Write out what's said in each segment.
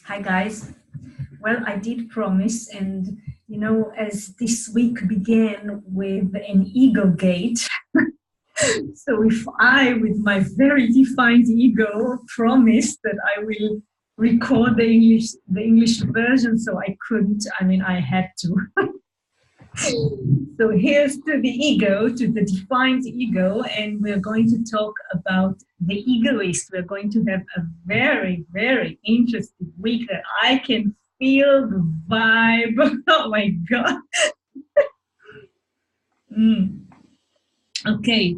Hi guys. Well, I did promise, and as this week began with an ego gate, so if I, with my very defined ego, promised that I will record the English version, so I couldn't. I mean, I had to. So here's to the ego, to the defined ego, and we're going to talk about the egoist. We're going to have a very, very interesting week that I can feel the vibe. Oh my God. Okay,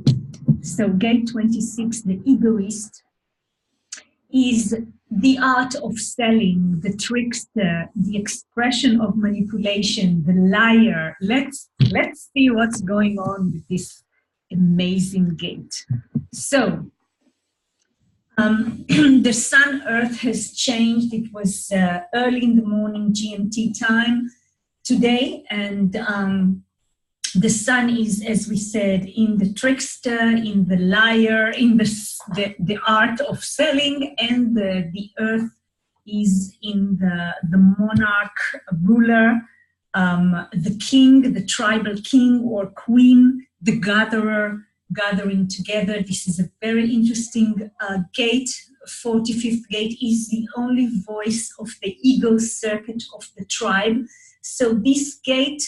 so gate 26, the egoist, is the art of selling, the trickster, the expression of manipulation, the liar. Let's see what's going on with this amazing gate. So the sun earth has changed. It was early in the morning GMT time today, and the sun is, as we said, in the trickster, in the liar, in the art of selling, and the earth is in the monarch ruler, the king, the tribal king or queen, the gatherer, gathering together. This is a very interesting gate. 45th gate is the only voice of the ego circuit of the tribe. So this gate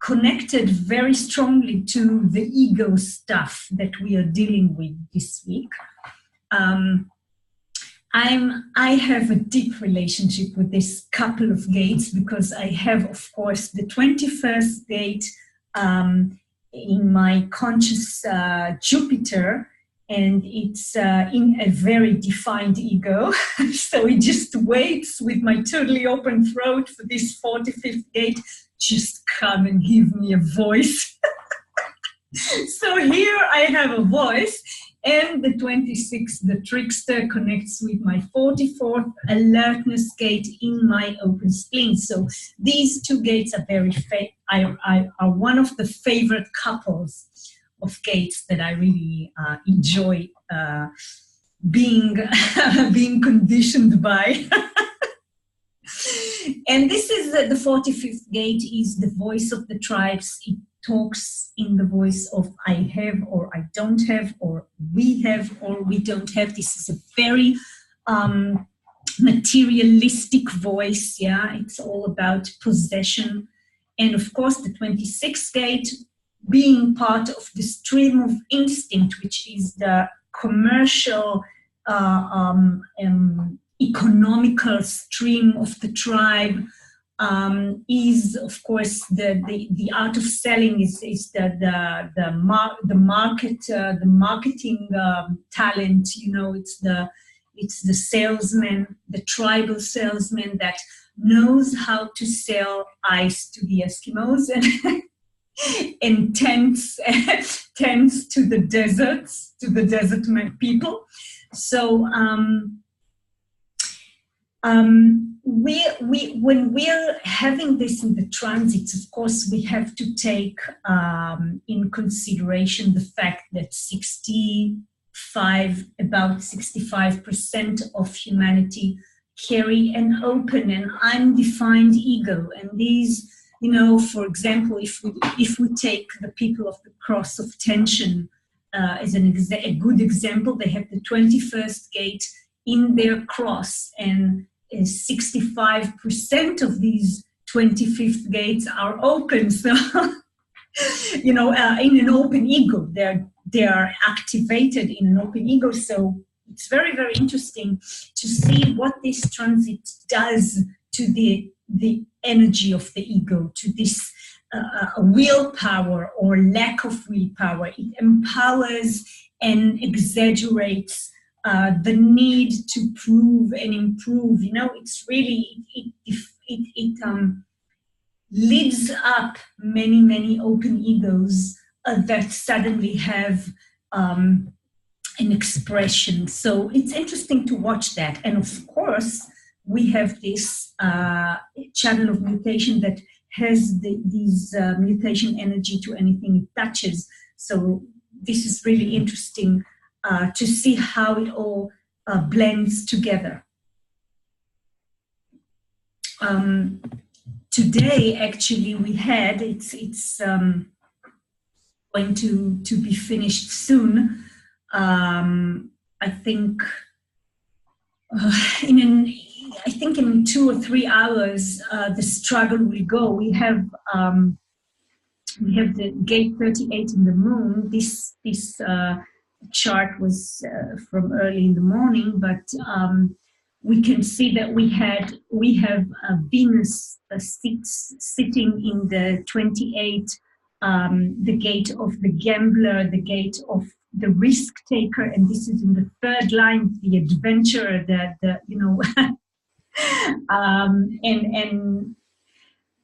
connected very strongly to the ego stuff that we are dealing with this week. I have a deep relationship with this couple of gates because I have, of course, the 21st gate in my conscious Jupiter, and it's in a very defined ego. So it just waits with my totally open throat for this 45th gate. Just come and give me a voice. So here I have a voice, and the 26th, the trickster, connects with my 44th alertness gate in my open spleen. So these two gates are very are one of the favorite couples of gates that I really enjoy being conditioned by. And this is the 45th gate is the voice of the tribes. It talks in the voice of I have or I don't have, or we have or we don't have. This is a very materialistic voice. Yeah, it's all about possession. And of course, the 26th gate being part of the stream of instinct, which is the commercial economical stream of the tribe, is of course the art of selling is the marketing talent. It's the salesman, the tribal salesman that knows how to sell ice to the Eskimos and tents to the deserts, to the desert people. So when we're having this in the transits, of course, we have to take in consideration the fact that about 65% of humanity carry an open and undefined ego. And these, for example, if we take the people of the cross of tension as a good example, they have the 21st gate in their cross, and 65% of these 25th gates are open. So, in an open ego, they are activated in an open ego. So it's very, very interesting to see what this transit does to the energy of the ego, to this willpower or lack of willpower. It empowers and exaggerates the need to prove and improve. It's really, it leads up many, many open egos that suddenly have an expression. So it's interesting to watch that. And of course, we have this channel of mutation that has these mutation energy to anything it touches. So this is really interesting to see how it all blends together. um, today actually we had it's going to be finished soon. I think in an I think in 2 or 3 hours the struggle will go. We have the gate 38 in the moon. This chart was from early in the morning, but we can see that we have Venus sitting in the 28, the gate of the gambler, the gate of the risk taker, and this is in the third line, the adventurer, the you know, and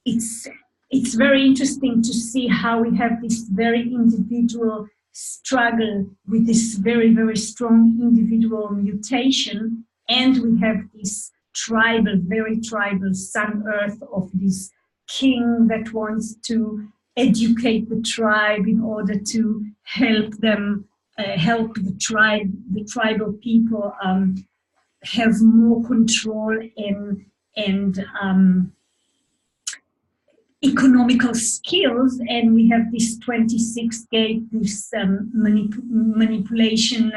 it's very interesting to see how we have this very individual struggle with this very, very strong individual mutation, and we have this tribal, very tribal sun earth of this king that wants to educate the tribe in order to help them, help the tribal people have more control and economical skills. And we have this 26th gate, this manipulation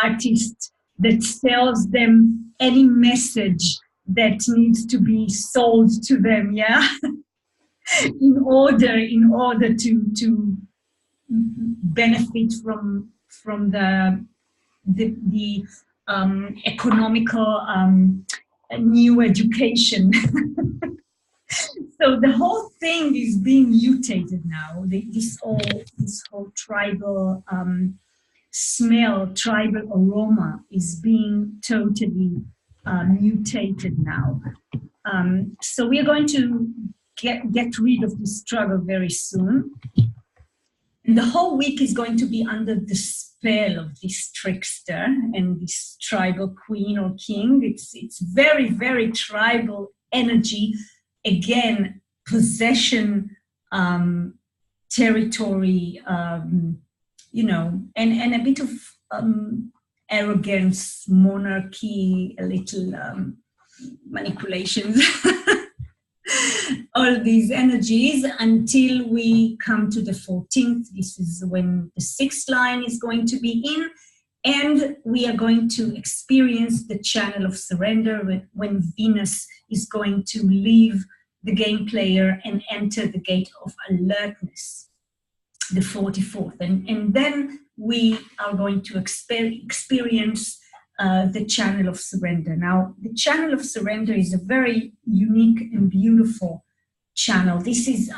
artist that sells them any message that needs to be sold to them, yeah, in order to benefit from the economical new education. So the whole thing is being mutated now. This whole tribal smell, tribal aroma is being totally mutated now. So we are going to get rid of this struggle very soon. And the whole week is going to be under the spell of this trickster and this tribal queen or king. It's very, very tribal energy. Again, possession, territory, you know, and a bit of arrogance, monarchy, a little manipulations. All these energies until we come to the 14th. This is when the 6th line is going to be in, and we are going to experience the channel of surrender when Venus is going to leave the game player and enter the gate of alertness, the 44th. And then we are going to experience the channel of surrender. Now, the channel of surrender is a very unique and beautiful channel. This is,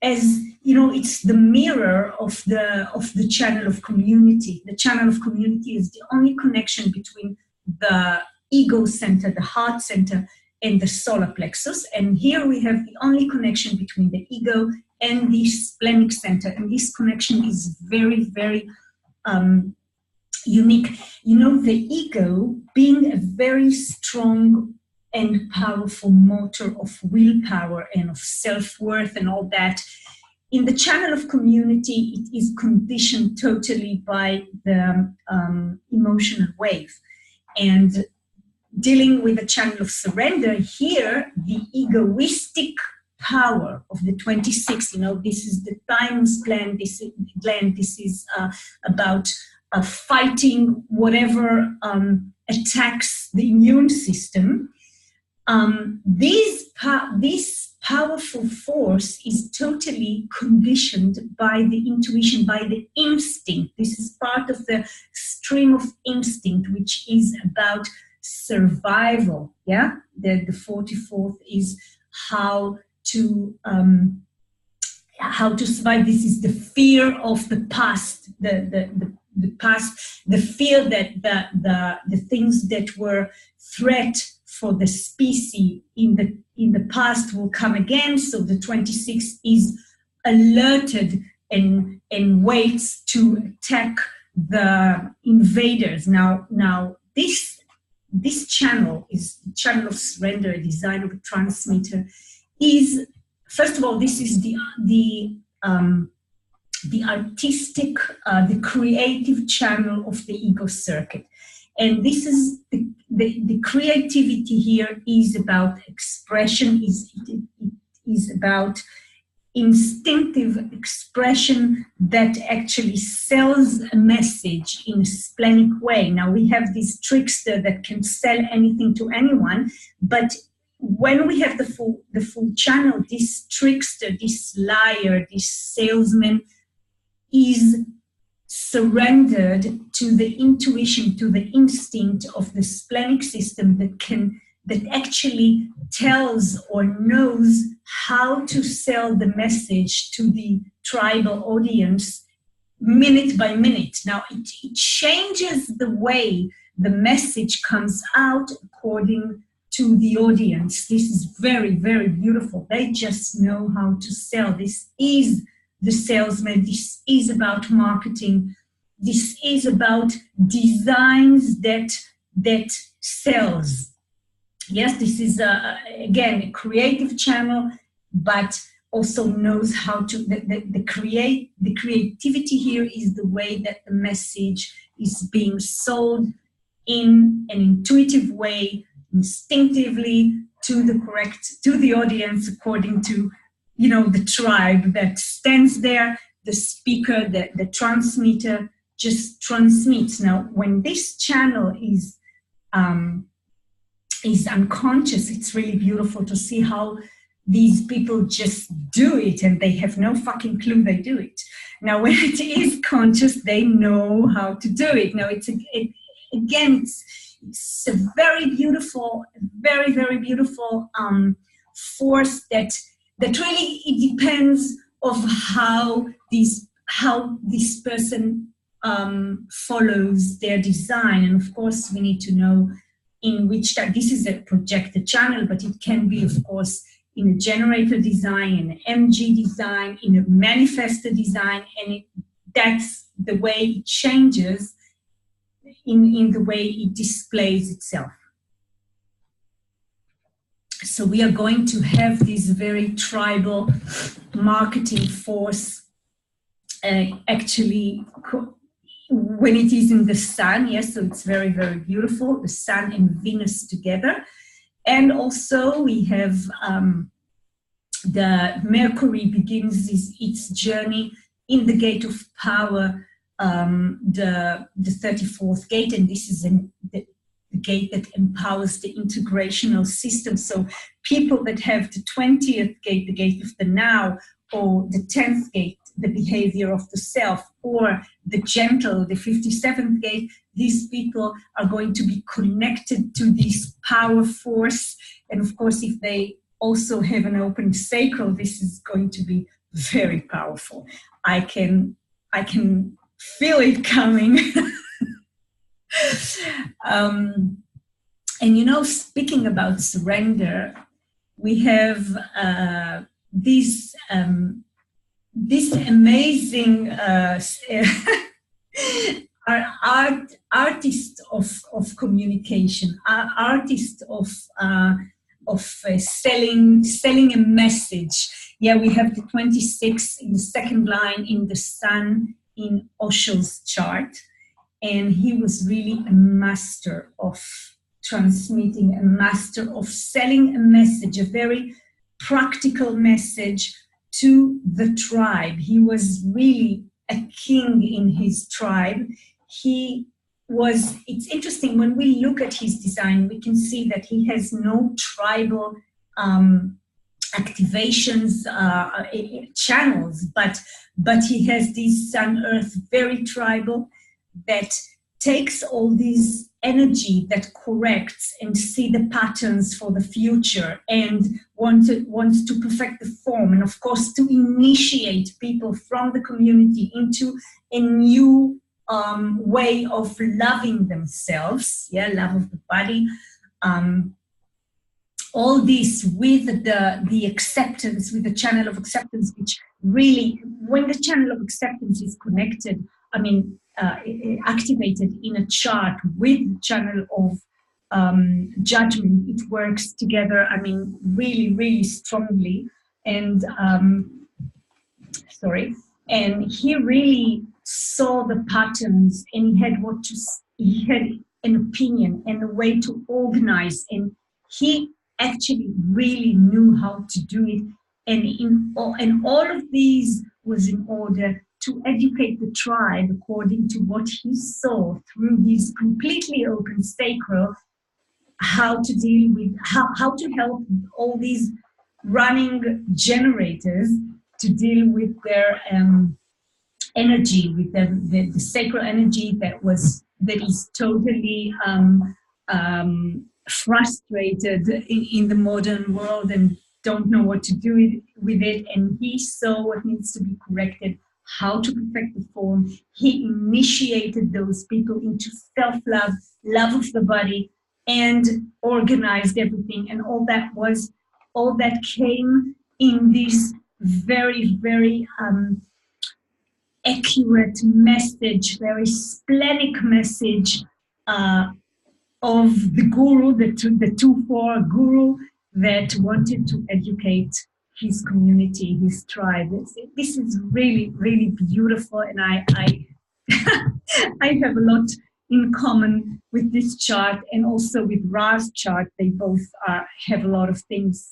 as you know, it's the mirror of the channel of community. The channel of community is the only connection between the ego center, the heart center, and the solar plexus. And here we have the only connection between the ego and the splenic center. And this connection is very, very unique. You know, the ego being a very strong and powerful motor of willpower and of self-worth and all that, in the channel of community, it is conditioned totally by the emotional wave. And dealing with the channel of surrender, here, the egoistic power of the 26, you know, this is the thymus gland, this is about fighting whatever attacks the immune system. This powerful force is totally conditioned by the intuition, by the instinct. This is part of the stream of instinct, which is about survival. Yeah, the 44th is how to survive. This is the fear of the past, the past, the fear that the things that were threat for the species in the past will come again. So the 26 is alerted and waits to attack the invaders. Now this channel is the channel of surrender, a design of a transmitter. Is, first of all, this is the artistic, the creative channel of the ego circuit. And this is the creativity here is about expression, is about instinctive expression that actually sells a message in a splenic way. Now we have this trickster that can sell anything to anyone, but when we have the full channel, this trickster, this liar, this salesman is surrendered to the intuition, to the instinct of the splenic system that actually tells or knows how to sell the message to the tribal audience minute by minute. Now, it changes the way the message comes out according to the audience. This is very, very beautiful. They just know how to sell. This is the salesman. This is about marketing. This is about designs that sells. Yes, this is, again, a creative channel, but also knows how to, the creativity here is the way that the message is being sold in an intuitive way, instinctively to the audience, according to, the tribe that stands there, the speaker, the transmitter just transmits. Now, when this channel is unconscious, it's really beautiful to see how these people just do it and they have no fucking clue they do it. Now, when it is conscious, they know how to do it. Now, it's a very beautiful, very, very beautiful force that really, it depends of how this person follows their design. And of course, we need to know in which type. This is a projected channel, but it can be, of course, in a generator design, in an MG design, in a manifestor design, and that's the way it changes in the way it displays itself. So we are going to have this very tribal marketing force actually when it is in the sun. Yes, so it's very, very beautiful, the sun and Venus together. And also we have the Mercury begins its journey in the gate of power, the 34th gate, and this is the gate that empowers the integrational system. So people that have the 20th gate, the gate of the now, or the 10th gate, the behavior of the self, or the gentle, the 57th gate, these people are going to be connected to this power force. And of course, if they also have an open sacral, this is going to be very powerful. I can feel it coming. And speaking about surrender, we have this amazing artist of communication, artist of selling a message. Yeah, we have the 26 in the second line in the sun in Osho's chart, and he was really a master of transmitting, a master of selling a message, a very practical message to the tribe. He was really a king in his tribe. It's interesting, when we look at his design, we can see that he has no tribal activations, channels, but he has this Sun Earth very tribal that takes all this energy that corrects and see the patterns for the future and wants to perfect the form, and of course to initiate people from the community into a new way of loving themselves, love of the body. All this with the acceptance, with the channel of acceptance, which really, when the channel of acceptance is connected, activated in a chart with the channel of judgment, it works together, really, really strongly. And and he really saw the patterns, and he had an opinion and a way to organize. And he actually really knew how to do it. And all of these was in order to educate the tribe according to what he saw through his completely open sacral, how to deal with, how to help all these running generators to deal with their energy, with the sacral energy that is totally frustrated in the modern world and don't know what to do with it. And he saw what needs to be corrected, how to perfect the form. He initiated those people into self-love, love of the body, and organized everything. And all that came in this very, very accurate message, very splenic message of the guru, the 2-4 guru that wanted to educate his community, his tribe. This is really, really beautiful, and I I have a lot in common with this chart and also with Ra's chart. They both have a lot of things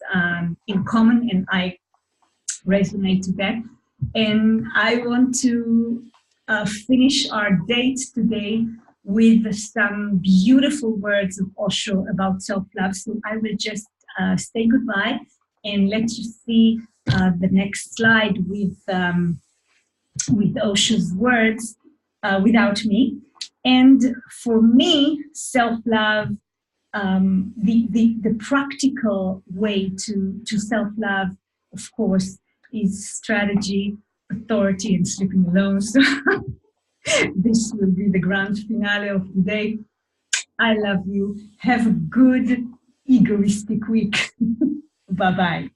in common, and I resonate to that. And I want to finish our date today with some beautiful words of Osho about self-love. So I will just say goodbye and let you see the next slide with Osho's words without me. And for me, self-love, the practical way to self-love, of course, is strategy, authority, and sleeping alone. So this will be the grand finale of the day. I love you. Have a good egoistic week. Bye-bye.